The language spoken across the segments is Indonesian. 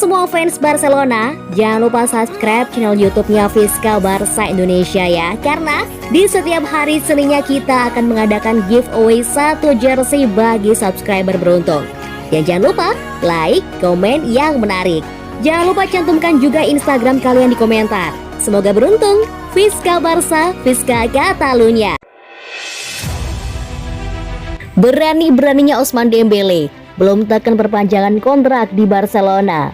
semua fans Barcelona, jangan lupa subscribe channel YouTube-nya Fiskal Barca Indonesia ya. Karena di setiap hari Seninnya kita akan mengadakan giveaway 1 jersey bagi subscriber beruntung. Dan jangan lupa like, komen yang menarik. Jangan lupa cantumkan juga Instagram kalian di komentar. Semoga beruntung. Fiskal Barca, Fiskal Catalunya. Berani-beraninya Ousmane Dembele belum tekan perpanjangan kontrak di Barcelona.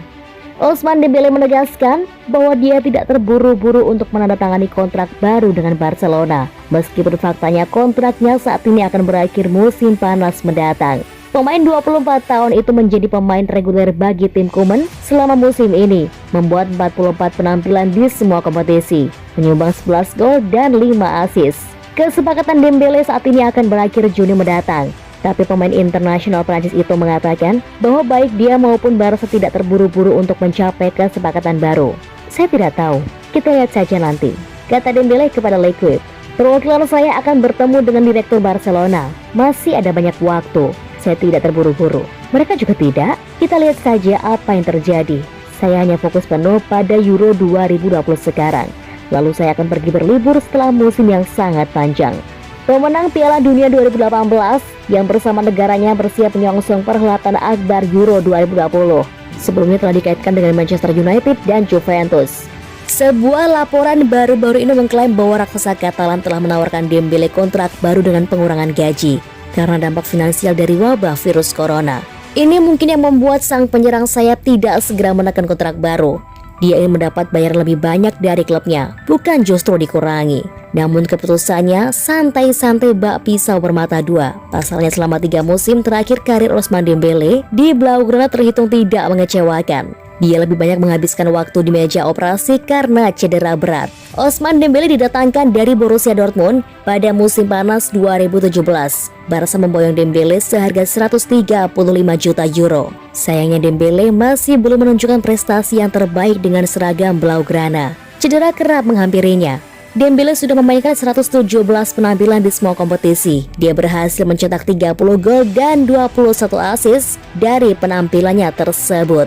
Ousmane Dembele menegaskan bahwa dia tidak terburu-buru untuk menandatangani kontrak baru dengan Barcelona, meskipun faktanya kontraknya saat ini akan berakhir musim panas mendatang. Pemain 24 tahun itu menjadi pemain reguler bagi tim Koeman selama musim ini, membuat 44 penampilan di semua kompetisi, menyumbang 11 gol dan 5 assist. Kesepakatan Dembele saat ini akan berakhir Juni mendatang. Tapi pemain internasional Prancis itu mengatakan bahwa baik dia maupun Barca tidak terburu-buru untuk mencapai kesepakatan baru. Saya tidak tahu, kita lihat saja nanti, kata Dembele kepada L'Equipe. Perwakilan saya akan bertemu dengan direktur Barcelona. Masih ada banyak waktu. Saya tidak terburu-buru. Mereka juga tidak. Kita lihat saja apa yang terjadi. Saya hanya fokus penuh pada Euro 2020 sekarang. Lalu saya akan pergi berlibur setelah musim yang sangat panjang. Pemenang Piala Dunia 2018 yang bersama negaranya bersiap menyongsong perhelatan akbar Euro 2020. Sebelumnya telah dikaitkan dengan Manchester United dan Juventus. Sebuah laporan baru-baru ini mengklaim bahwa raksasa Katalan telah menawarkan Dembele kontrak baru dengan pengurangan gaji karena dampak finansial dari wabah virus corona. Ini mungkin yang membuat sang penyerang sayap tidak segera menekan kontrak baru. Dia ingin mendapat bayar lebih banyak dari klubnya, bukan justru dikurangi. Namun keputusannya santai-santai bak pisau bermata dua. Pasalnya selama 3 musim terakhir karir Ousmane Dembele di Blaugrana terhitung tidak mengecewakan. Dia lebih banyak menghabiskan waktu di meja operasi karena cedera berat. Ousmane Dembele didatangkan dari Borussia Dortmund pada musim panas 2017. Barca memboyong Dembele seharga 135 juta euro. Sayangnya Dembele masih belum menunjukkan prestasi yang terbaik dengan seragam Blaugrana. Cedera kerap menghampirinya. Dembele sudah memainkan 117 penampilan di semua kompetisi. Dia berhasil mencetak 30 gol dan 21 assist dari penampilannya tersebut.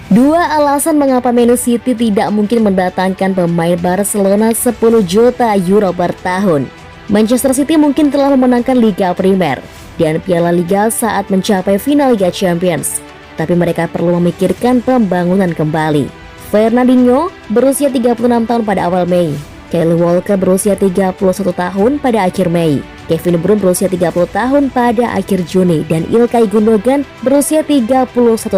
Dua alasan mengapa Man City tidak mungkin mendatangkan pemain Barcelona 10 juta euro per tahun. Manchester City mungkin telah memenangkan Liga Primer dan Piala Liga saat mencapai final Liga Champions, tapi mereka perlu memikirkan pembangunan kembali. Fernandinho berusia 36 tahun pada awal Mei, Kyle Walker berusia 31 tahun pada akhir Mei, Kevin De Bruyne berusia 30 tahun pada akhir Juni, dan Ilkay Gundogan berusia 31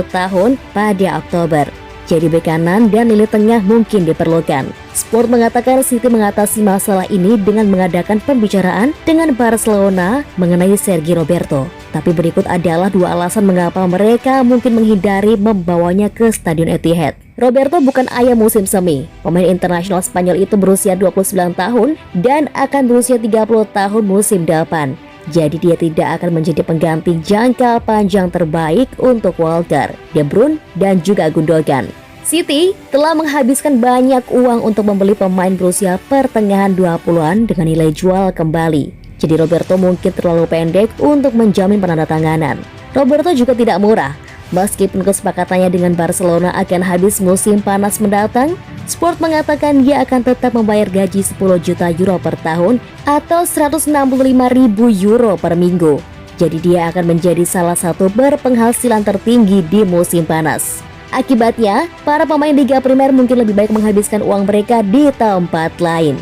tahun pada Oktober. Jadi bek kanan dan lini tengah mungkin diperlukan. Sport mengatakan City mengatasi masalah ini dengan mengadakan pembicaraan dengan Barcelona mengenai Sergi Roberto. Tapi berikut adalah 2 alasan mengapa mereka mungkin menghindari membawanya ke Stadion Etihad. Roberto bukan ayam musim semi. Pemain internasional Spanyol itu berusia 29 tahun dan akan berusia 30 tahun musim depan. Jadi dia tidak akan menjadi pengganti jangka panjang terbaik untuk Walker, De Bruyne, dan juga Gundogan. City telah menghabiskan banyak uang untuk membeli pemain berusia pertengahan 20-an dengan nilai jual kembali. Jadi Roberto mungkin terlalu pendek untuk menjamin penandatanganan. Roberto juga tidak murah. Meskipun kesepakatannya dengan Barcelona akan habis musim panas mendatang, Sport mengatakan dia akan tetap membayar gaji 10 juta euro per tahun atau 165.000 euro per minggu. Jadi dia akan menjadi salah satu berpenghasilan tertinggi di musim panas. Akibatnya, para pemain Liga Primer mungkin lebih baik menghabiskan uang mereka di tempat lain.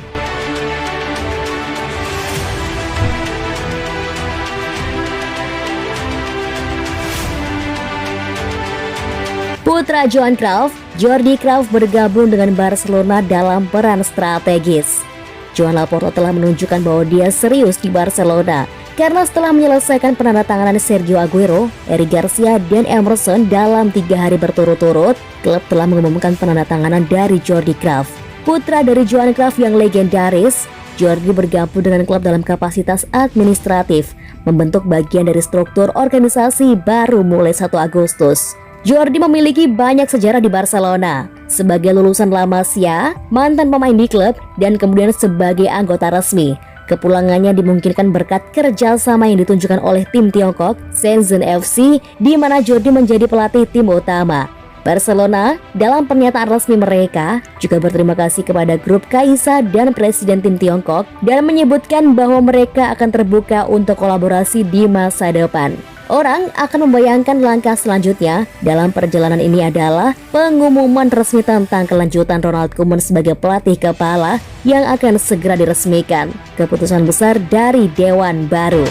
Putra Johan Cruyff, Jordi Cruyff bergabung dengan Barcelona dalam peran strategis. Joan Laporta telah menunjukkan bahwa dia serius di Barcelona karena setelah menyelesaikan penandatanganan Sergio Aguero, Eric Garcia, dan Emerson dalam 3 hari berturut-turut, klub telah mengumumkan penandatanganan dari Jordi Cruyff. Putra dari Johan Cruyff yang legendaris, Jordi bergabung dengan klub dalam kapasitas administratif, membentuk bagian dari struktur organisasi baru mulai 1 Agustus. Jordi memiliki banyak sejarah di Barcelona. sebagai lulusan La Masia, mantan pemain di klub, dan kemudian sebagai anggota resmi. Kepulangannya dimungkinkan berkat kerjasama yang ditunjukkan oleh tim Tiongkok, Shenzhen FC, di mana Jordi menjadi pelatih tim utama. Barcelona dalam pernyataan resmi mereka juga berterima kasih kepada grup Kaisa dan presiden tim Tiongkok dan menyebutkan bahwa mereka akan terbuka untuk kolaborasi di masa depan. Orang akan membayangkan langkah selanjutnya dalam perjalanan ini adalah pengumuman resmi tentang kelanjutan Ronald Koeman sebagai pelatih kepala yang akan segera diresmikan. Keputusan besar dari Dewan Baru.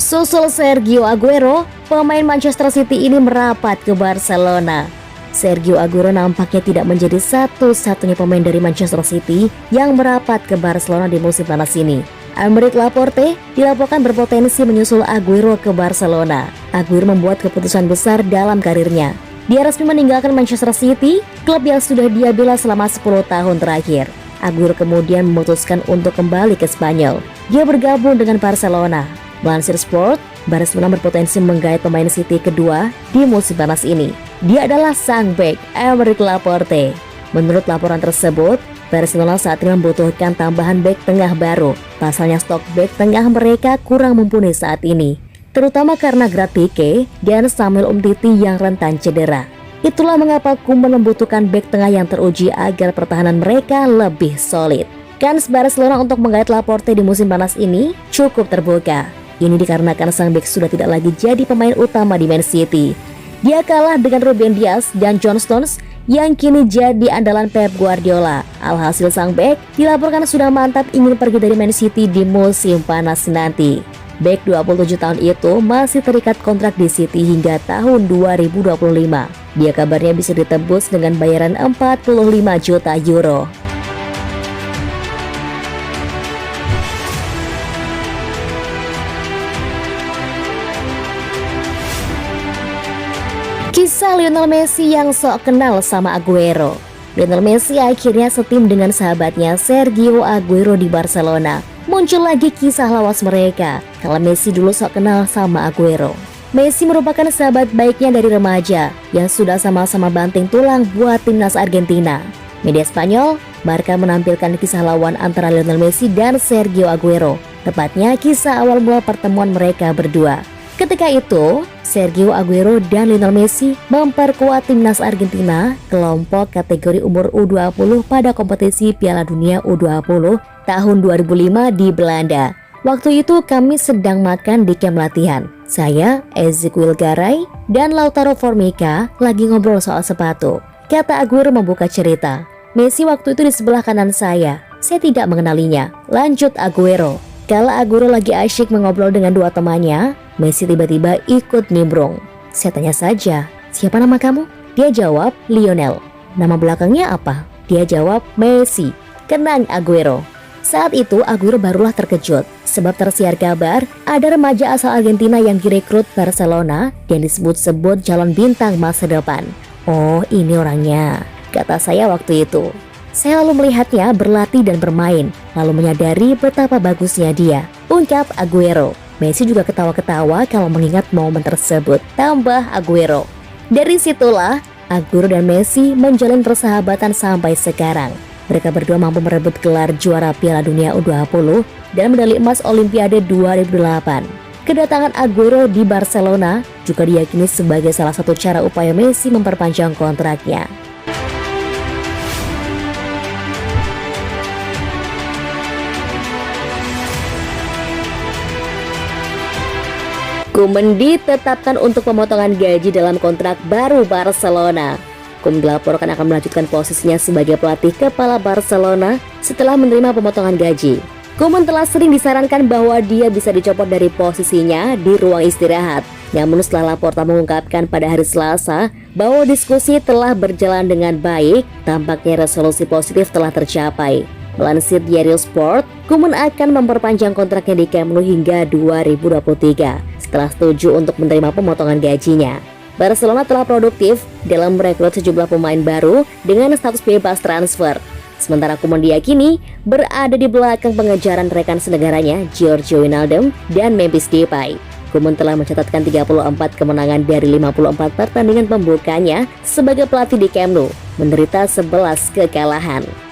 Susul Sergio Aguero, pemain Manchester City ini merapat ke Barcelona. Sergio Aguero nampaknya tidak menjadi satu-satunya pemain dari Manchester City yang merapat ke Barcelona di musim panas ini. Aymeric Laporte dilaporkan berpotensi menyusul Aguero ke Barcelona. Aguero membuat keputusan besar dalam karirnya. Dia resmi meninggalkan Manchester City, klub yang sudah dia bela selama 10 tahun terakhir. Aguero kemudian memutuskan untuk kembali ke Spanyol. Dia bergabung dengan Barcelona. Melansir Sport, Barcelona berpotensi menggait pemain City kedua di musim panas ini. Dia adalah sang bek Aymeric Laporte. Menurut laporan tersebut, Barcelona saat ini membutuhkan tambahan bek tengah baru. Pasalnya stok bek tengah mereka kurang mumpuni saat ini, terutama karena Gerard Pique dan Samuel Umtiti yang rentan cedera. Itulah mengapa Koeman membutuhkan bek tengah yang teruji agar pertahanan mereka lebih solid. Kans Barcelona untuk menggait Laporte di musim panas ini cukup terbuka. Ini dikarenakan sang bek sudah tidak lagi jadi pemain utama di Man City. Dia kalah dengan Ruben Dias dan John Stones yang kini jadi andalan Pep Guardiola. Alhasil sang bek dilaporkan sudah mantap ingin pergi dari Man City di musim panas nanti. Bek 27 tahun itu masih terikat kontrak di City hingga tahun 2025. Dia kabarnya bisa ditebus dengan bayaran 45 juta euro. Kisah Lionel Messi yang sok kenal sama Aguero. Lionel Messi akhirnya setim dengan sahabatnya Sergio Aguero di Barcelona. Muncul lagi kisah lawas mereka kalau Messi dulu sok kenal sama Aguero. Messi merupakan sahabat baiknya dari remaja yang sudah sama-sama banting tulang buat timnas Argentina. Media Spanyol, Marca menampilkan kisah lawan antara Lionel Messi dan Sergio Aguero. Tepatnya kisah awal mula pertemuan mereka berdua. Ketika itu, Sergio Aguero dan Lionel Messi memperkuat timnas Argentina kelompok kategori umur U20 pada kompetisi Piala Dunia U20 tahun 2005 di Belanda. Waktu itu kami sedang makan di kamp latihan. Saya, Ezequiel Garay, dan Lautaro Formica lagi ngobrol soal sepatu. Kata Aguero membuka cerita. Messi waktu itu di sebelah kanan saya. Saya tidak mengenalinya. Lanjut Aguero. Kala Aguero lagi asyik mengobrol dengan dua temannya, Messi tiba-tiba ikut nimbrung. Saya tanya saja, siapa nama kamu? Dia jawab, Lionel. Nama belakangnya apa? Dia jawab, Messi. Kenang Aguero. Saat itu Aguero barulah terkejut, sebab tersiar kabar ada remaja asal Argentina yang direkrut Barcelona dan disebut-sebut calon bintang masa depan. Oh, ini orangnya, kata saya waktu itu. Saya lalu melihatnya berlatih dan bermain, lalu menyadari betapa bagusnya dia, ungkap Aguero. Messi juga ketawa-ketawa kalau mengingat momen tersebut, tambah Aguero. Dari situlah, Aguero dan Messi menjalin persahabatan sampai sekarang. Mereka berdua mampu merebut gelar juara Piala Dunia U20 dan medali emas Olimpiade 2008. Kedatangan Aguero di Barcelona juga diyakini sebagai salah satu cara upaya Messi memperpanjang kontraknya. Koeman ditetapkan untuk pemotongan gaji dalam kontrak baru Barcelona. Koeman dilaporkan akan melanjutkan posisinya sebagai pelatih kepala Barcelona setelah menerima pemotongan gaji. Koeman telah sering disarankan bahwa dia bisa dicopot dari posisinya di ruang istirahat. Namun setelah Laporta mengungkapkan pada hari Selasa bahwa diskusi telah berjalan dengan baik, tampaknya resolusi positif telah tercapai. Melansir Diario Sport, Koeman akan memperpanjang kontraknya di Camp Nou hingga 2023 setelah setuju untuk menerima pemotongan gajinya. Barcelona telah produktif dalam merekrut sejumlah pemain baru dengan status bebas transfer. Sementara Koeman diyakini berada di belakang pengejaran rekan senegaranya Giorgio Wijnaldum dan Memphis Depay. Koeman telah mencatatkan 34 kemenangan dari 54 pertandingan pembukanya sebagai pelatih di Camp Nou, menderita 11 kekalahan.